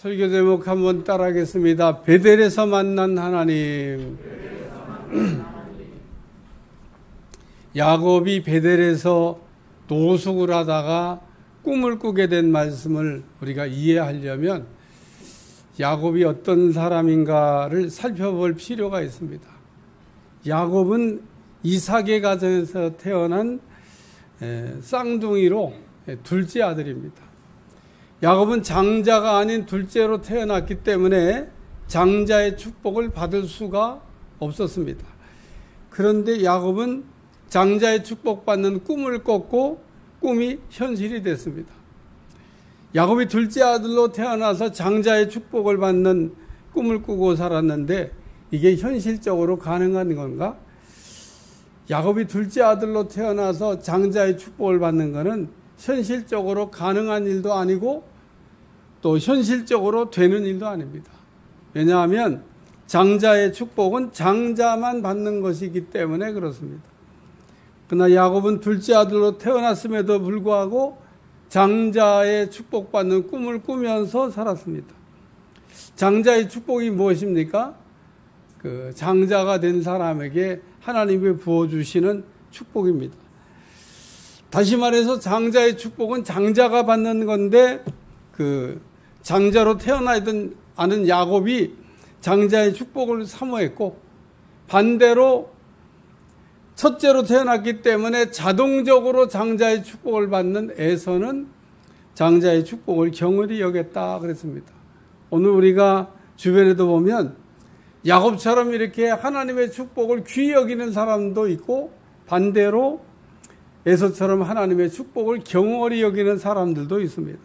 설교 제목 한번 따라하겠습니다. 베델에서 만난 하나님. 야곱이 베델에서 노숙을 하다가 꿈을 꾸게 된 말씀을 우리가 이해하려면 야곱이 어떤 사람인가를 살펴볼 필요가 있습니다. 야곱은 이삭의 가정에서 태어난 쌍둥이로 둘째 아들입니다. 야곱은 장자가 아닌 둘째로 태어났기 때문에 장자의 축복을 받을 수가 없었습니다. 그런데 야곱은 장자의 축복받는 꿈을 꿨고 꿈이 현실이 됐습니다. 야곱이 둘째 아들로 태어나서 장자의 축복을 받는 꿈을 꾸고 살았는데 이게 현실적으로 가능한 건가? 야곱이 둘째 아들로 태어나서 장자의 축복을 받는 것은 현실적으로 가능한 일도 아니고 또 현실적으로 되는 일도 아닙니다. 왜냐하면 장자의 축복은 장자만 받는 것이기 때문에 그렇습니다. 그러나 야곱은 둘째 아들로 태어났음에도 불구하고 장자의 축복받는 꿈을 꾸면서 살았습니다. 장자의 축복이 무엇입니까? 그 장자가 된 사람에게 하나님이 부어주시는 축복입니다. 다시 말해서 장자의 축복은 장자가 받는 건데 그 장자로 태어나던 아는 야곱이 장자의 축복을 사모했고 반대로 첫째로 태어났기 때문에 자동적으로 장자의 축복을 받는 에서는 장자의 축복을 경홀히 여겼다 그랬습니다. 오늘 우리가 주변에도 보면 야곱처럼 이렇게 하나님의 축복을 귀히 여기는 사람도 있고 반대로 에서처럼 하나님의 축복을 경홀히 여기는 사람들도 있습니다.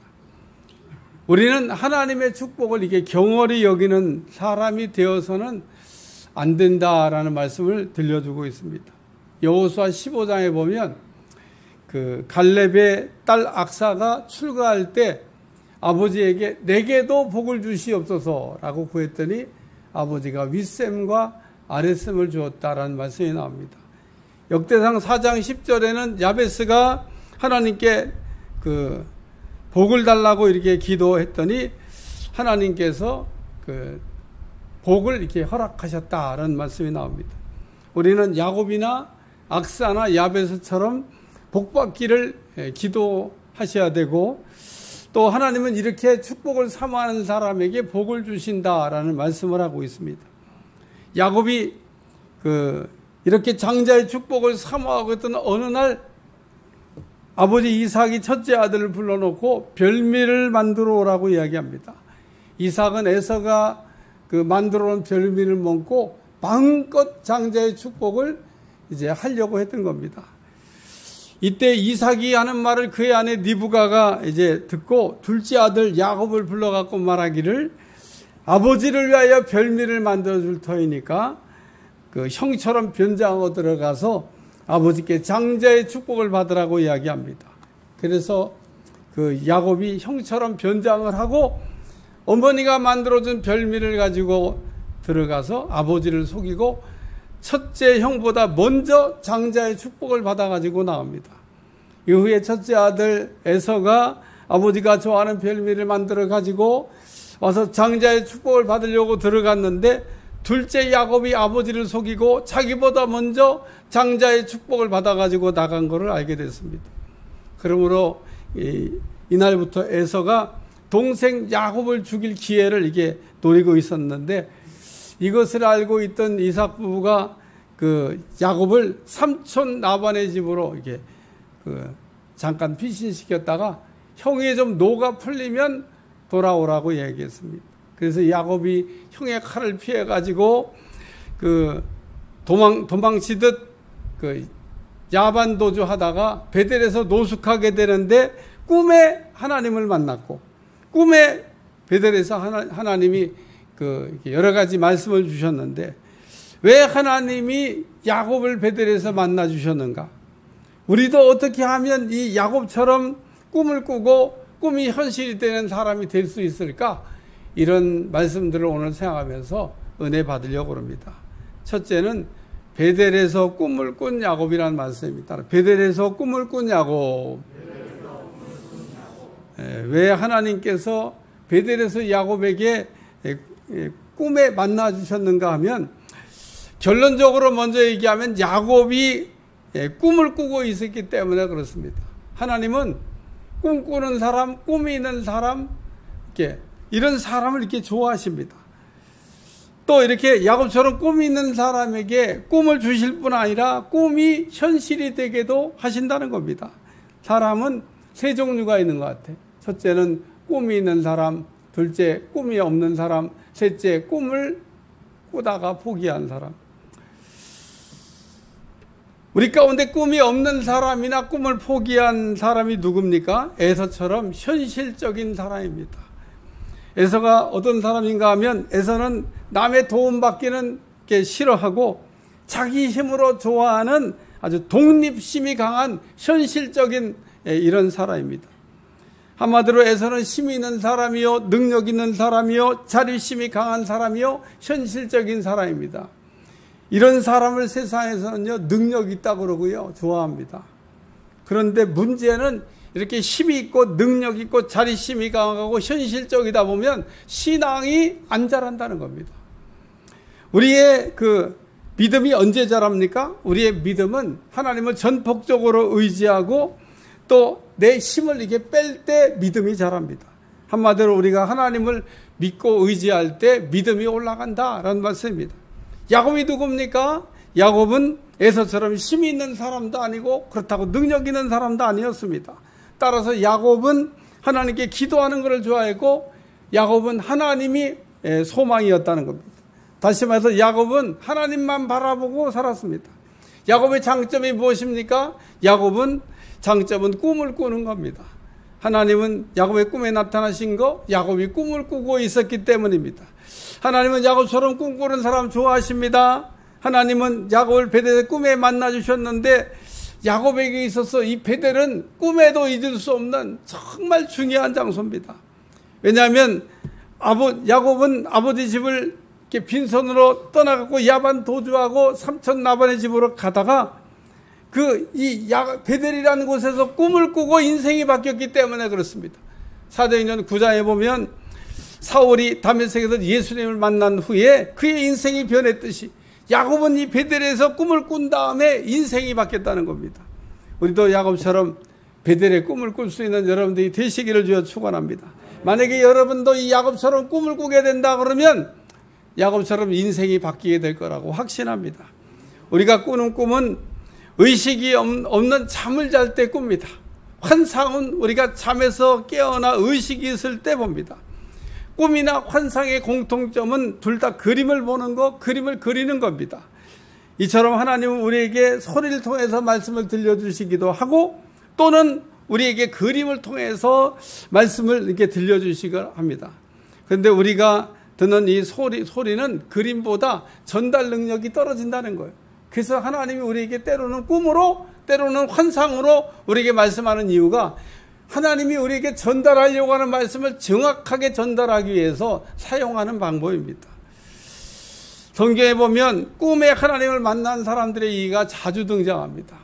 우리는 하나님의 축복을 이게 경홀히 여기는 사람이 되어서는 안 된다라는 말씀을 들려주고 있습니다. 여호수아 15장에 보면 그 갈렙의 딸 악사가 출가할 때 아버지에게 내게도 복을 주시옵소서라고 구했더니 아버지가 윗셈과 아랫셈을 주었다라는 말씀이 나옵니다. 역대상 4장 10절에는 야베스가 하나님께 그 복을 달라고 이렇게 기도했더니 하나님께서 그 복을 이렇게 허락하셨다라는 말씀이 나옵니다. 우리는 야곱이나 악사나 야베스처럼 복받기를 기도하셔야 되고 또 하나님은 이렇게 축복을 사모하는 사람에게 복을 주신다라는 말씀을 하고 있습니다. 야곱이 이렇게 장자의 축복을 사모하고 있던 어느 날 아버지 이삭이 첫째 아들을 불러놓고 별미를 만들어 오라고 이야기합니다. 이삭은 에서가 만들어 온 별미를 먹고 마음껏 장자의 축복을 이제 하려고 했던 겁니다. 이때 이삭이 하는 말을 그의 아내 리브가가 이제 듣고 둘째 아들 야곱을 불러갖고 말하기를 아버지를 위하여 별미를 만들어 줄 터이니까 그 형처럼 변장하고 들어가서 아버지께 장자의 축복을 받으라고 이야기합니다. 그래서 그 야곱이 형처럼 변장을 하고 어머니가 만들어준 별미를 가지고 들어가서 아버지를 속이고 첫째 형보다 먼저 장자의 축복을 받아가지고 나옵니다. 이후에 첫째 아들 에서가 아버지가 좋아하는 별미를 만들어 가지고 와서 장자의 축복을 받으려고 들어갔는데 둘째 야곱이 아버지를 속이고 자기보다 먼저 장자의 축복을 받아가지고 나간 것을 알게 됐습니다. 그러므로 이날부터 에서가 동생 야곱을 죽일 기회를 이게 노리고 있었는데 이것을 알고 있던 이삭 부부가 그 야곱을 삼촌 라반의 집으로 이게 잠깐 피신시켰다가 형이 좀 노가 풀리면 돌아오라고 얘기했습니다. 그래서 야곱이 형의 칼을 피해가지고 도망치듯 야반도주 하다가 베델에서 노숙하게 되는데 꿈에 하나님을 만났고 꿈에 베델에서 하나님이 여러 가지 말씀을 주셨는데 왜 하나님이 야곱을 베델에서 만나 주셨는가? 우리도 어떻게 하면 이 야곱처럼 꿈을 꾸고 꿈이 현실이 되는 사람이 될 수 있을까? 이런 말씀들을 오늘 생각하면서 은혜 받으려고 합니다. 첫째는 베델에서 꿈을 꾼 야곱이라는 말씀입니다. 베델에서 꿈을 꾼 야곱. 왜 하나님께서 베델에서 야곱에게 꿈에 만나 주셨는가 하면, 결론적으로 먼저 얘기하면 야곱이 꿈을 꾸고 있었기 때문에 그렇습니다. 하나님은 꿈꾸는 사람, 꿈이 있는 사람, 이런 사람을 이렇게 좋아하십니다. 또 이렇게 야곱처럼 꿈이 있는 사람에게 꿈을 주실 뿐 아니라 꿈이 현실이 되게도 하신다는 겁니다. 사람은 세 종류가 있는 것 같아요. 첫째는 꿈이 있는 사람, 둘째 꿈이 없는 사람, 셋째 꿈을 꾸다가 포기한 사람. 우리 가운데 꿈이 없는 사람이나 꿈을 포기한 사람이 누굽니까? 에서처럼 현실적인 사람입니다. 에서가 어떤 사람인가 하면, 에서는 남의 도움받기는 싫어하고 자기 힘으로 좋아하는 아주 독립심이 강한 현실적인 이런 사람입니다. 한마디로 에서는 힘이 있는 사람이요, 능력 있는 사람이요, 자립심이 강한 사람이요, 현실적인 사람입니다. 이런 사람을 세상에서는요, 능력 있다고 그러고요, 좋아합니다. 그런데 문제는 이렇게 힘이 있고 능력 있고 자립심이 강하고 현실적이다 보면 신앙이 안 자란다는 겁니다. 우리의 믿음이 언제 자랍니까? 우리의 믿음은 하나님을 전폭적으로 의지하고 또 내 힘을 이렇게 뺄 때 믿음이 자랍니다. 한마디로 우리가 하나님을 믿고 의지할 때 믿음이 올라간다라는 말씀입니다. 야곱이 누굽니까? 야곱은 에서처럼 힘이 있는 사람도 아니고 그렇다고 능력 있는 사람도 아니었습니다. 따라서 야곱은 하나님께 기도하는 것을 좋아했고 야곱은 하나님이 소망이었다는 겁니다. 다시 말해서 야곱은 하나님만 바라보고 살았습니다. 야곱의 장점이 무엇입니까? 야곱은 장점은 꿈을 꾸는 겁니다. 하나님은 야곱의 꿈에 나타나신 거, 야곱이 꿈을 꾸고 있었기 때문입니다. 하나님은 야곱처럼 꿈꾸는 사람 좋아하십니다. 하나님은 야곱을 베델의 꿈에 만나 주셨는데 야곱에게 있어서 이 베델은 꿈에도 잊을 수 없는 정말 중요한 장소입니다. 왜냐하면 야곱은 아버지 집을 이렇게 빈손으로 떠나갖고 야반 도주하고 삼촌 라반의 집으로 가다가 베델이라는 곳에서 꿈을 꾸고 인생이 바뀌었기 때문에 그렇습니다. 사도행전 9장에 보면 사울이 다메섹에서 예수님을 만난 후에 그의 인생이 변했듯이 야곱은 이 베델에서 꿈을 꾼 다음에 인생이 바뀌었다는 겁니다. 우리도 야곱처럼 베델의 꿈을 꿀 수 있는 여러분들이 되시기를 주여 축원합니다. 만약에 여러분도 이 야곱처럼 꿈을 꾸게 된다 그러면 야곱처럼 인생이 바뀌게 될 거라고 확신합니다. 우리가 꾸는 꿈은 의식이 없는 잠을 잘 때 꿉니다. 환상은 우리가 잠에서 깨어나 의식이 있을 때 봅니다. 꿈이나 환상의 공통점은 둘 다 그림을 보는 거, 그림을 그리는 겁니다. 이처럼 하나님은 우리에게 소리를 통해서 말씀을 들려주시기도 하고 또는 우리에게 그림을 통해서 말씀을 이렇게 들려주시기도 합니다. 그런데 우리가 듣는 이 소리는 그림보다 전달 능력이 떨어진다는 거예요. 그래서 하나님이 우리에게 때로는 꿈으로 때로는 환상으로 우리에게 말씀하는 이유가 하나님이 우리에게 전달하려고 하는 말씀을 정확하게 전달하기 위해서 사용하는 방법입니다. 성경에 보면 꿈에 하나님을 만난 사람들의 얘기가 자주 등장합니다.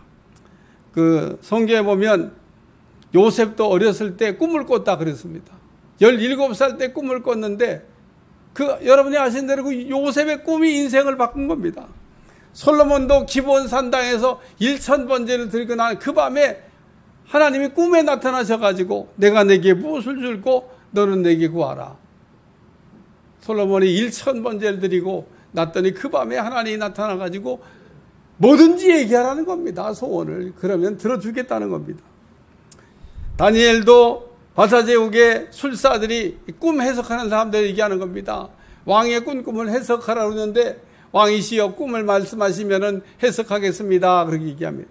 성경에 보면 요셉도 어렸을 때 꿈을 꿨다 그랬습니다. 17살 때 꿈을 꿨는데 여러분이 아시는 대로 요셉의 꿈이 인생을 바꾼 겁니다. 솔로몬도 기브온 산당에서 1000번제를 드리고 난 그 밤에 하나님이 꿈에 나타나셔가지고 내가 내게 무엇을 줄고 너는 내게 구하라. 솔로몬이 1000번제를 드리고 났더니 그 밤에 하나님이 나타나가지고 뭐든지 얘기하라는 겁니다. 소원을. 그러면 들어주겠다는 겁니다. 다니엘도 바사제국의 술사들이 꿈 해석하는 사람들 얘기하는 겁니다. 왕의 꿈을 해석하라고 하는데 왕이시여 꿈을 말씀하시면 해석하겠습니다. 그렇게 얘기합니다.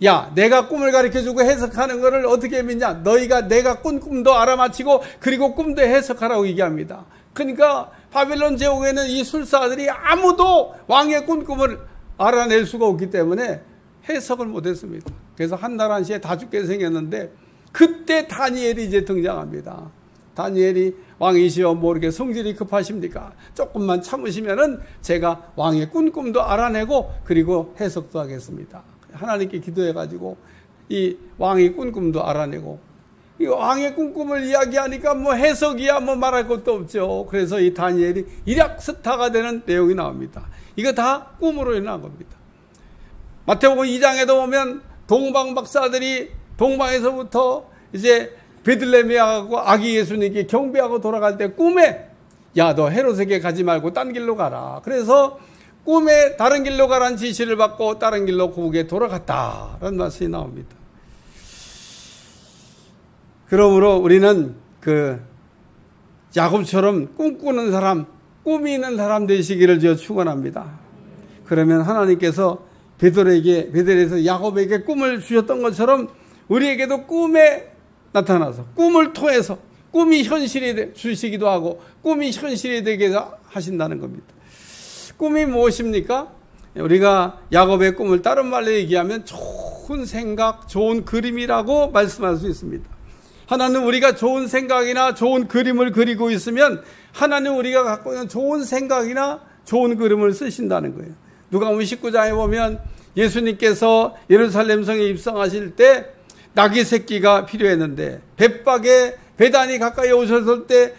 야, 내가 꿈을 가르쳐주고 해석하는 것을 어떻게 믿냐? 너희가 내가 꾼 꿈도 알아맞히고 그리고 꿈도 해석하라고 얘기합니다. 그러니까 바벨론 제국에는 이 술사들이 아무도 왕의 꾼 꿈을 알아낼 수가 없기 때문에 해석을 못했습니다. 그래서 한날 한시에 다 죽게 생겼는데 그때 다니엘이 이제 등장합니다. 다니엘이 왕이시여 뭐 이렇게 성질이 급하십니까? 조금만 참으시면은 제가 왕의 꾼 꿈도 알아내고 그리고 해석도 하겠습니다. 하나님께 기도해가지고 이 왕이 꾼 꿈도 알아내고 이 왕의 꿈꿈을 이야기하니까 뭐 해석이야 뭐 말할 것도 없죠. 그래서 이 다니엘이 일약스타가 되는 내용이 나옵니다. 이거 다 꿈으로 일어난 겁니다. 마태복음 2장에도 보면 동방 박사들이 동방에서부터 이제 베들레헴에 가고 아기 예수님께 경배하고 돌아갈 때 꿈에 야, 너 헤롯에게 가지 말고 딴 길로 가라. 그래서 꿈에 다른 길로 가라는 지시를 받고 다른 길로 고국에 돌아갔다라는 말씀이 나옵니다. 그러므로 우리는 그 야곱처럼 꿈꾸는 사람, 꿈이 있는 사람 되시기를 주여 축원합니다. 그러면 하나님께서 베델에서 야곱에게 꿈을 주셨던 것처럼 우리에게도 꿈에 나타나서 꿈을 통해서 꿈이 현실이 주시기도 하고 꿈이 현실이 되게 하신다는 겁니다. 꿈이 무엇입니까? 우리가 야곱의 꿈을 다른 말로 얘기하면 좋은 생각, 좋은 그림이라고 말씀할 수 있습니다. 하나는 우리가 좋은 생각이나 좋은 그림을 그리고 있으면 하나는 우리가 갖고 있는 좋은 생각이나 좋은 그림을 쓰신다는 거예요. 누가복음 19장에 보면 예수님께서 예루살렘 성에 입성하실 때 나귀 새끼가 필요했는데 벳박에 베단이 가까이 오셨을 때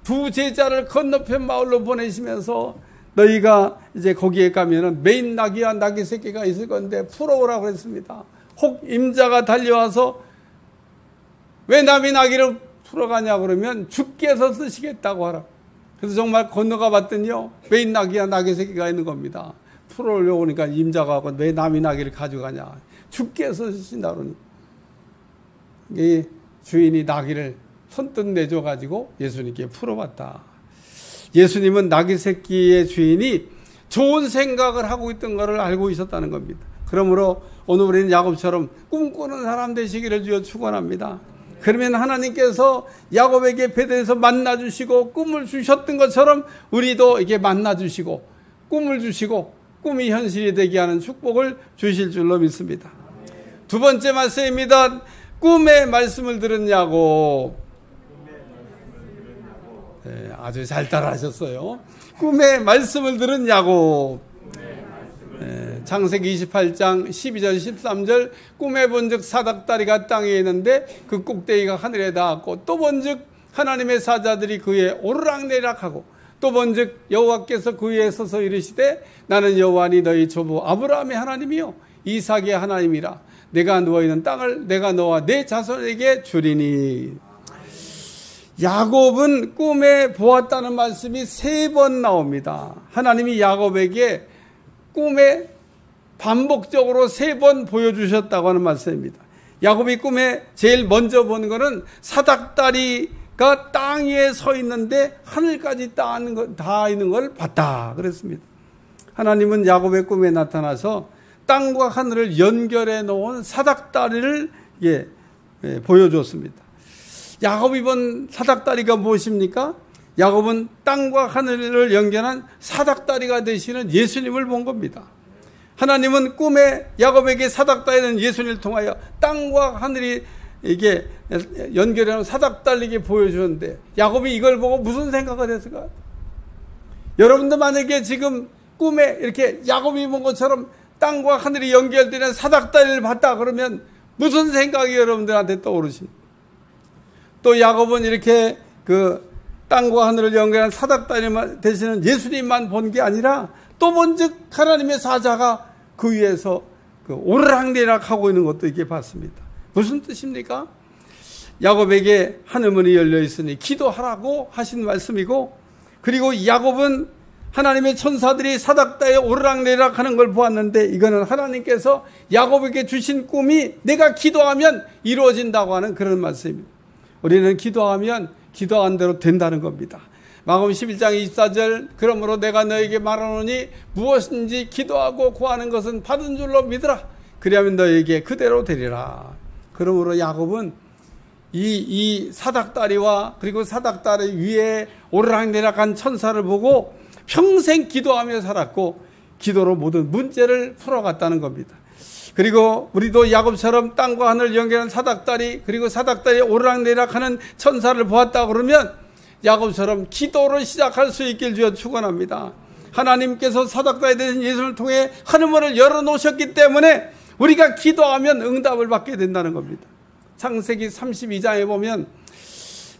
두 제자를 건너편 마을로 보내시면서 너희가 이제 거기에 가면은 메인 나귀와 나귀 새끼가 있을 건데 풀어오라고 그랬습니다. 혹 임자가 달려와서 왜 남이 나귀를 풀어가냐 그러면 주께서 쓰시겠다고 하라. 그래서 정말 건너가 봤더니요 메인 나귀와 나귀 새끼가 있는 겁니다. 풀어오려고 하니까 임자가 하고 왜 남이 나귀를 가져가냐. 주께서 쓰신다 그러니 이 주인이 나귀를 손뜻 내줘가지고 예수님께 풀어봤다. 예수님은 나귀 새끼의 주인이 좋은 생각을 하고 있던 것을 알고 있었다는 겁니다. 그러므로 오늘 우리는 야곱처럼 꿈꾸는 사람 되시기를 주여 축원합니다. 그러면 하나님께서 야곱에게 베델에서 만나주시고 꿈을 주셨던 것처럼 우리도 이렇게 만나주시고 꿈을 주시고 꿈이 현실이 되게 하는 축복을 주실 줄로 믿습니다. 두 번째 말씀입니다. 꿈의 말씀을 들은 야곱. 네, 아주 잘 따라하셨어요. 꿈의 말씀을 들은 야곱. 네, 창세기 28장 12절 13절 꿈에 본즉 사닥다리가 땅에 있는데 그 꼭대기가 하늘에 닿았고 또 본즉 하나님의 사자들이 그 위에 오르락내리락하고 또 본즉 여호와께서 그 위에 서서 이르시되 나는 여호와니 너희 조부 아브라함의 하나님이요 이삭의 하나님이라. 내가 누워있는 땅을 내가 너와 내 자손에게 주리니. 야곱은 꿈에 보았다는 말씀이 3번 나옵니다. 하나님이 야곱에게 꿈에 반복적으로 3번 보여주셨다고 하는 말씀입니다. 야곱이 꿈에 제일 먼저 본 거는 사닥다리가 땅 위에 서 있는데 하늘까지 닿아 있는 걸 봤다 그랬습니다. 하나님은 야곱의 꿈에 나타나서 땅과 하늘을 연결해 놓은 사닥다리를 보여줬습니다. 야곱이 본 사닥다리가 무엇입니까? 야곱은 땅과 하늘을 연결한 사닥다리가 되시는 예수님을 본 겁니다. 하나님은 꿈에 야곱에게 사닥다리는 예수님을 통하여 땅과 하늘이 이게 연결해 놓은 사닥다리게 보여주는데 야곱이 이걸 보고 무슨 생각을 했을까요? 여러분도 만약에 지금 꿈에 이렇게 야곱이 본 것처럼 땅과 하늘이 연결되는 사닥다리를 봤다 그러면 무슨 생각이 여러분들한테 떠오르십니까? 또 야곱은 이렇게 그 땅과 하늘을 연결한 사닥다리 되시는 예수님만 본 게 아니라 또 본즉 하나님의 사자가 그 위에서 그 오르락내리락 하고 있는 것도 이렇게 봤습니다. 무슨 뜻입니까? 야곱에게 하늘문이 열려 있으니 기도하라고 하신 말씀이고, 그리고 야곱은 하나님의 천사들이 사닥다리에 오르락내리락 하는 걸 보았는데 이거는 하나님께서 야곱에게 주신 꿈이 내가 기도하면 이루어진다고 하는 그런 말씀입니다. 우리는 기도하면 기도한 대로 된다는 겁니다. 마가복음 11장 24절 그러므로 내가 너에게 말하노니 무엇인지 기도하고 구하는 것은 받은 줄로 믿으라. 그리하면 너에게 그대로 되리라. 그러므로 야곱은 이 사닥다리와 그리고 사닥다리 위에 오르락내리락한 천사를 보고 평생 기도하며 살았고 기도로 모든 문제를 풀어갔다는 겁니다. 그리고 우리도 야곱처럼 땅과 하늘을 연결한 사닥다리 그리고 사닥다리에 오르락내리락하는 천사를 보았다 그러면 야곱처럼 기도를 시작할 수 있길 주여 축원합니다. 하나님께서 사닥다리 되신 예수를 통해 하늘문을 열어놓으셨기 때문에 우리가 기도하면 응답을 받게 된다는 겁니다. 창세기 32장에 보면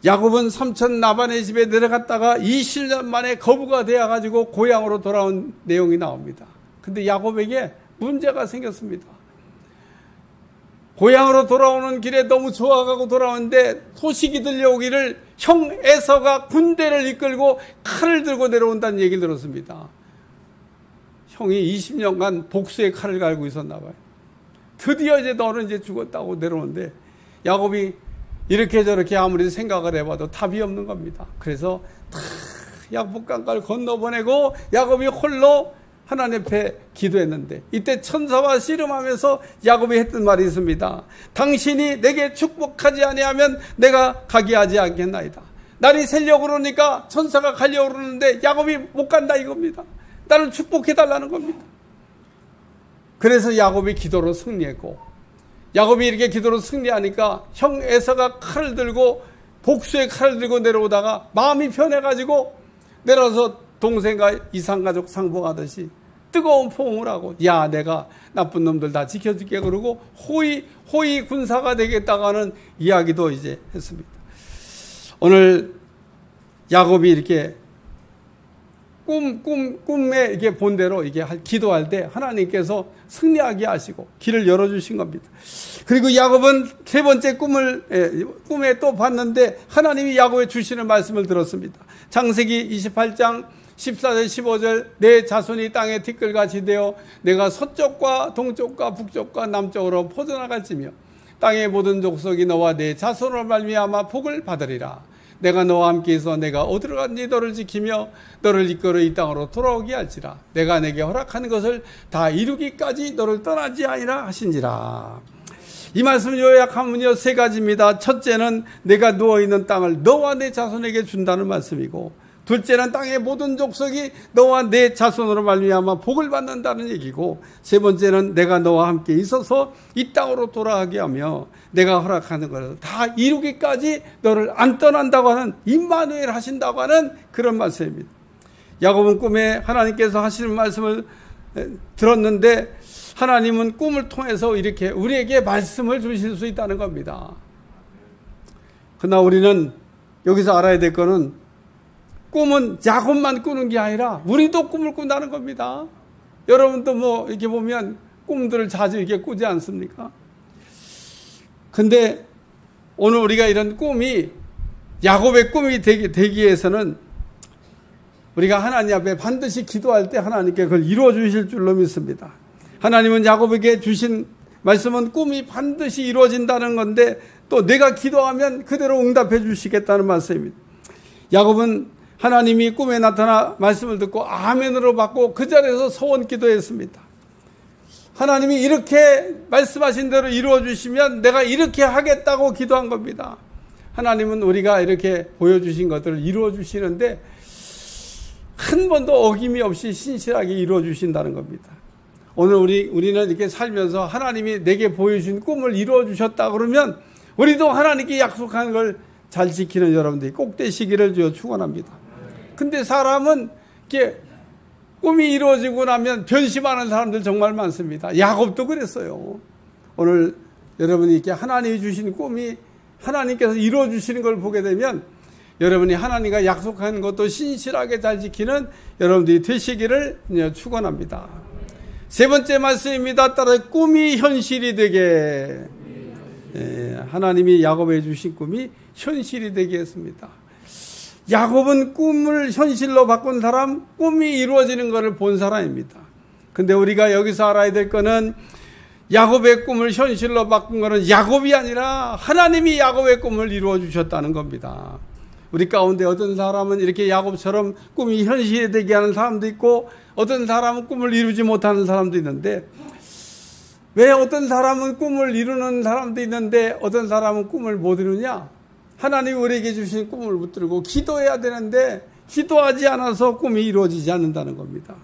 야곱은 삼촌 라반의 집에 내려갔다가 20년 만에 거부가 되어가지고 고향으로 돌아온 내용이 나옵니다. 근데 야곱에게 문제가 생겼습니다. 고향으로 돌아오는 길에 너무 좋아가고 돌아오는데 소식이 들려오기를 형 에서가 군대를 이끌고 칼을 들고 내려온다는 얘기를 들었습니다. 형이 20년간 복수의 칼을 갈고 있었나 봐요. 드디어 이제 너는 이제 죽었다고 내려오는데 야곱이 이렇게 저렇게 아무리 생각을 해봐도 답이 없는 겁니다. 그래서 다 야복강가를 건너보내고 야곱이 홀로 하나님 앞에 기도했는데 이때 천사와 씨름하면서 야곱이 했던 말이 있습니다. 당신이 내게 축복하지 아니하면 내가 가게 하지 않겠나이다. 날이 새려고 그러니까 천사가 가려고 그러는데 야곱이 못 간다 이겁니다. 나를 축복해달라는 겁니다. 그래서 야곱이 기도로 승리했고 야곱이 이렇게 기도로 승리하니까 형 에서가 칼을 들고 복수의 칼을 들고 내려오다가 마음이 편해가지고 내려와서 동생과 이산가족 상봉하듯이 뜨거운 포옹을 하고 야 내가 나쁜 놈들 다 지켜줄게 그러고 호의 군사가 되겠다고 하는 이야기도 이제 했습니다. 오늘 야곱이 이렇게 꿈에 이게 본대로 이게 기도할 때 하나님께서 승리하게 하시고 길을 열어주신 겁니다. 그리고 야곱은 세 번째 꿈에 또 봤는데 하나님이 야곱에 주시는 말씀을 들었습니다. 창세기 28장 14절 15절 내 자손이 땅에 티끌같이 되어 내가 서쪽과 동쪽과 북쪽과 남쪽으로 퍼져나갈지며 땅의 모든 족속이 너와 내 자손으로 말미암아 복을 받으리라. 내가 너와 함께 있어 내가 어디로 갔니 너를 지키며 너를 이끌어 이 땅으로 돌아오게 할지라. 내가 내게 허락하는 것을 다 이루기까지 너를 떠나지 아니라 하신지라. 이 말씀 요약하면요 세 가지입니다. 첫째는 내가 누워있는 땅을 너와 내 자손에게 준다는 말씀이고, 둘째는 땅의 모든 족속이 너와 내 자손으로 말미암아 복을 받는다는 얘기고, 세 번째는 내가 너와 함께 있어서 이 땅으로 돌아가게 하며 내가 허락하는 것을 다 이루기까지 너를 안 떠난다고 하는 임마누엘 하신다고 하는 그런 말씀입니다. 야곱은 꿈에 하나님께서 하시는 말씀을 들었는데 하나님은 꿈을 통해서 이렇게 우리에게 말씀을 주실 수 있다는 겁니다. 그러나 우리는 여기서 알아야 될 거는 꿈은 야곱만 꾸는 게 아니라 우리도 꿈을 꾼다는 겁니다. 여러분도 뭐 이렇게 보면 꿈들을 자주 이렇게 꾸지 않습니까? 근데 오늘 우리가 이런 꿈이 야곱의 꿈이 되기 위해서는 우리가 하나님 앞에 반드시 기도할 때 하나님께 그걸 이루어 주실 줄로 믿습니다. 하나님은 야곱에게 주신 말씀은 꿈이 반드시 이루어진다는 건데 또 내가 기도하면 그대로 응답해 주시겠다는 말씀입니다. 야곱은 하나님이 꿈에 나타나 말씀을 듣고 아멘으로 받고 그 자리에서 소원 기도했습니다. 하나님이 이렇게 말씀하신 대로 이루어 주시면 내가 이렇게 하겠다고 기도한 겁니다. 하나님은 우리가 이렇게 보여주신 것들을 이루어 주시는데 한 번도 어김이 없이 신실하게 이루어 주신다는 겁니다. 오늘 우리는 이렇게 살면서 하나님이 내게 보여주신 꿈을 이루어 주셨다 그러면 우리도 하나님께 약속한 걸 잘 지키는 여러분들이 꼭 되시기를 주여 축원합니다. 근데 사람은 이렇게 꿈이 이루어지고 나면 변심하는 사람들 정말 많습니다. 야곱도 그랬어요. 오늘 여러분이 이렇게 하나님이 주신 꿈이 하나님께서 이루어 주시는 걸 보게 되면 여러분이 하나님과 약속한 것도 신실하게 잘 지키는 여러분들이 되시기를 축원합니다. 세 번째 말씀입니다. 따라 꿈이 현실이 되게, 하나님이 야곱에 주신 꿈이 현실이 되게 했습니다. 야곱은 꿈을 현실로 바꾼 사람, 꿈이 이루어지는 것을 본 사람입니다. 근데 우리가 여기서 알아야 될 거는 야곱의 꿈을 현실로 바꾼 것은 야곱이 아니라 하나님이 야곱의 꿈을 이루어 주셨다는 겁니다. 우리 가운데 어떤 사람은 이렇게 야곱처럼 꿈이 현실이 되게 하는 사람도 있고 어떤 사람은 꿈을 이루지 못하는 사람도 있는데, 왜 어떤 사람은 꿈을 이루는 사람도 있는데 어떤 사람은 꿈을 못 이루냐? 하나님이 우리에게 주신 꿈을 붙들고 기도해야 되는데 기도하지 않아서 꿈이 이루어지지 않는다는 겁니다.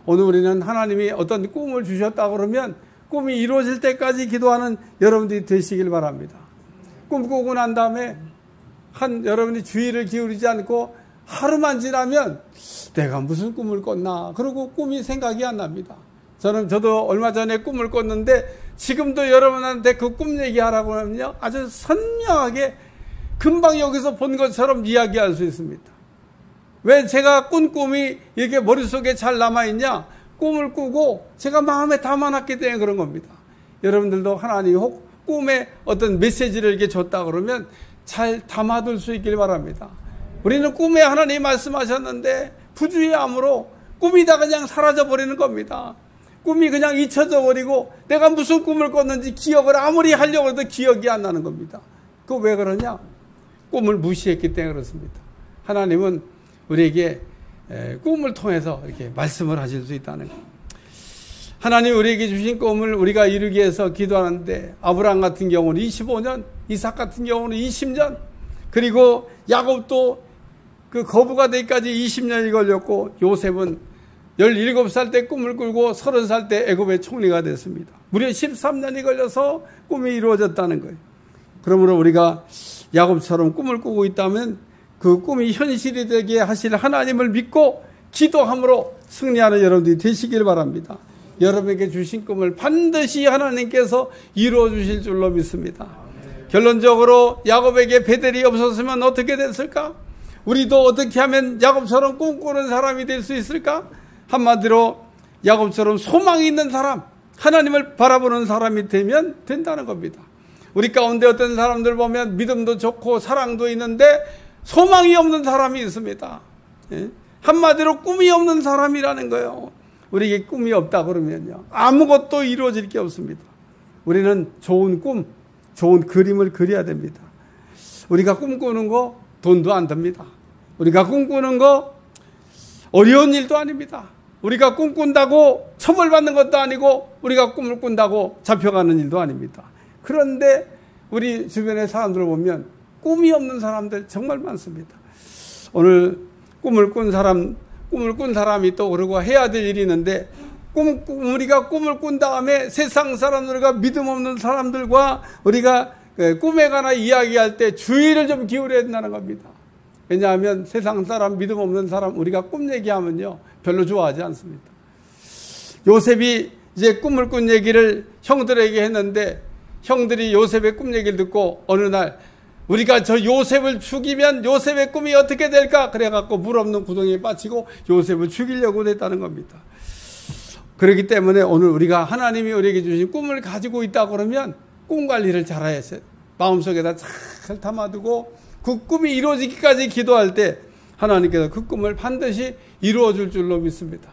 오늘 우리는 하나님이 어떤 꿈을 주셨다 그러면 꿈이 이루어질 때까지 기도하는 여러분들이 되시길 바랍니다. 꿈 꾸고 난 다음에 여러분이 주의를 기울이지 않고 하루만 지나면 내가 무슨 꿈을 꿨나 그러고 꿈이 생각이 안 납니다. 저도 얼마 전에 꿈을 꿨는데 지금도 여러분한테 그 꿈 얘기하라고 하면요, 아주 선명하게 금방 여기서 본 것처럼 이야기할 수 있습니다. 왜 제가 꾼 꿈이 이렇게 머릿속에 잘 남아있냐? 꿈을 꾸고 제가 마음에 담아놨기 때문에 그런 겁니다. 여러분들도 하나님이 혹 꿈에 어떤 메시지를 이렇게 줬다 그러면 잘 담아둘 수 있길 바랍니다. 우리는 꿈에 하나님이 말씀하셨는데 부주의함으로 꿈이 다 그냥 사라져버리는 겁니다. 꿈이 그냥 잊혀져 버리고 내가 무슨 꿈을 꿨는지 기억을 아무리 하려고 해도 기억이 안 나는 겁니다. 그거 왜 그러냐? 꿈을 무시했기 때문에 그렇습니다. 하나님은 우리에게 꿈을 통해서 이렇게 말씀을 하실 수 있다는 것. 하나님 우리에게 주신 꿈을 우리가 이루기 위해서 기도하는데 아브라함 같은 경우는 25년, 이삭 같은 경우는 20년, 그리고 야곱도 그 거부가 되기까지 20년이 걸렸고 요셉은 17살 때 꿈을 꿀고 30살 때 애굽의 총리가 됐습니다. 무려 13년이 걸려서 꿈이 이루어졌다는 거예요. 그러므로 우리가 야곱처럼 꿈을 꾸고 있다면 그 꿈이 현실이 되게 하실 하나님을 믿고 기도함으로 승리하는 여러분들이 되시길 바랍니다. 여러분에게 주신 꿈을 반드시 하나님께서 이루어 주실 줄로 믿습니다. 결론적으로 야곱에게 베델이 없었으면 어떻게 됐을까? 우리도 어떻게 하면 야곱처럼 꿈꾸는 사람이 될 수 있을까? 한마디로 야곱처럼 소망이 있는 사람, 하나님을 바라보는 사람이 되면 된다는 겁니다. 우리 가운데 어떤 사람들 보면 믿음도 좋고 사랑도 있는데 소망이 없는 사람이 있습니다. 한마디로 꿈이 없는 사람이라는 거예요. 우리에게 꿈이 없다 그러면요, 아무것도 이루어질 게 없습니다. 우리는 좋은 꿈, 좋은 그림을 그려야 됩니다. 우리가 꿈꾸는 거 돈도 안 듭니다. 우리가 꿈꾸는 거 어려운 일도 아닙니다. 우리가 꿈꾼다고 처벌받는 것도 아니고 우리가 꿈을 꾼다고 잡혀가는 일도 아닙니다. 그런데 우리 주변의 사람들을 보면 꿈이 없는 사람들 정말 많습니다. 오늘 꿈을 꾼 사람이 또 그러고 해야 될 일이 있는데, 우리가 꿈을 꾼 다음에 세상 사람들과 믿음 없는 사람들과 우리가 꿈에 관한 이야기할 때 주의를 좀 기울여야 된다는 겁니다. 왜냐하면 세상 사람, 믿음 없는 사람, 우리가 꿈 얘기하면요 별로 좋아하지 않습니다. 요셉이 이제 꿈을 꾼 얘기를 형들에게 했는데, 형들이 요셉의 꿈 얘기를 듣고 어느 날 우리가 저 요셉을 죽이면 요셉의 꿈이 어떻게 될까? 그래갖고 물 없는 구덩이에 빠지고 요셉을 죽이려고 했다는 겁니다. 그렇기 때문에 오늘 우리가 하나님이 우리에게 주신 꿈을 가지고 있다 그러면 꿈 관리를 잘해야 해요. 마음속에다 잘 담아두고 그 꿈이 이루어지기까지 기도할 때 하나님께서 그 꿈을 반드시 이루어줄 줄로 믿습니다.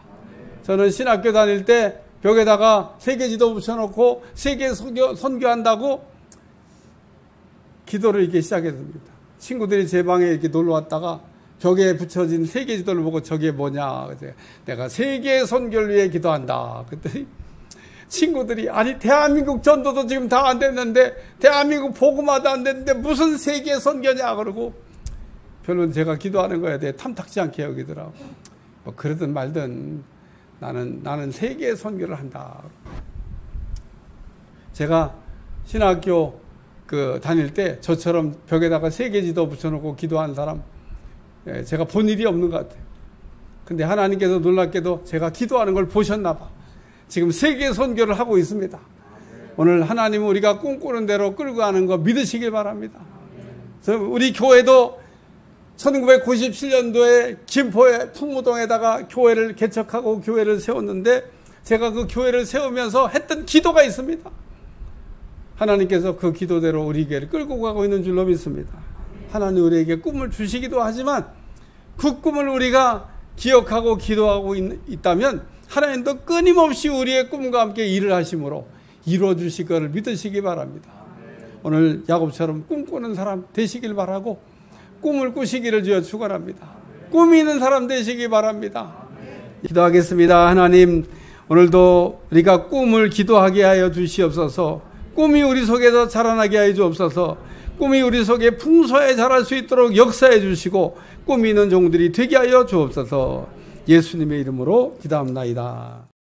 저는 신학교 다닐 때 벽에다가 세계지도 붙여놓고 세계 선교한다고 기도를 이렇게 시작했습니다. 친구들이 제 방에 이렇게 놀러 왔다가 벽에 붙여진 세계지도를 보고 저게 뭐냐. 내가 세계 선교를 위해 기도한다. 그랬더니 친구들이 아니 대한민국 전도도 지금 다 안 됐는데 대한민국 복음화도 안 됐는데 무슨 세계 선교냐 그러고 별로 제가 기도하는 거에 대해 탐탁지 않게 여기더라고. 뭐 그러든 말든 나는 세계 선교를 한다. 제가 신학교 다닐 때 저처럼 벽에다가 세계지도 붙여놓고 기도한 사람 제가 본 일이 없는 것 같아요. 근데 하나님께서 놀랍게도 제가 기도하는 걸 보셨나 봐. 지금 세계 선교를 하고 있습니다. 오늘 하나님은 우리가 꿈꾸는 대로 끌고 가는 거 믿으시길 바랍니다. 우리 교회도 1997년도에 김포의 풍무동에다가 교회를 개척하고 교회를 세웠는데 제가 그 교회를 세우면서 했던 기도가 있습니다. 하나님께서 그 기도대로 우리 교회를 끌고 가고 있는 줄로 믿습니다. 하나님 우리에게 꿈을 주시기도 하지만 그 꿈을 우리가 기억하고 기도하고 있다면 하나님도 끊임없이 우리의 꿈과 함께 일을 하심으로 이루어 주실 것을 믿으시기 바랍니다. 오늘 야곱처럼 꿈꾸는 사람 되시길 바라고 꿈을 꾸시기를 주여 축원합니다. 꿈이 있는 사람 되시기 바랍니다. 기도하겠습니다. 하나님, 오늘도 우리가 꿈을 기도하게 하여 주시옵소서. 꿈이 우리 속에서 자라나게 하여 주옵소서. 꿈이 우리 속에 풍성하게 자랄 수 있도록 역사해 주시고 꿈이 있는 종들이 되게 하여 주옵소서. 예수님의 이름으로 기도합나이다.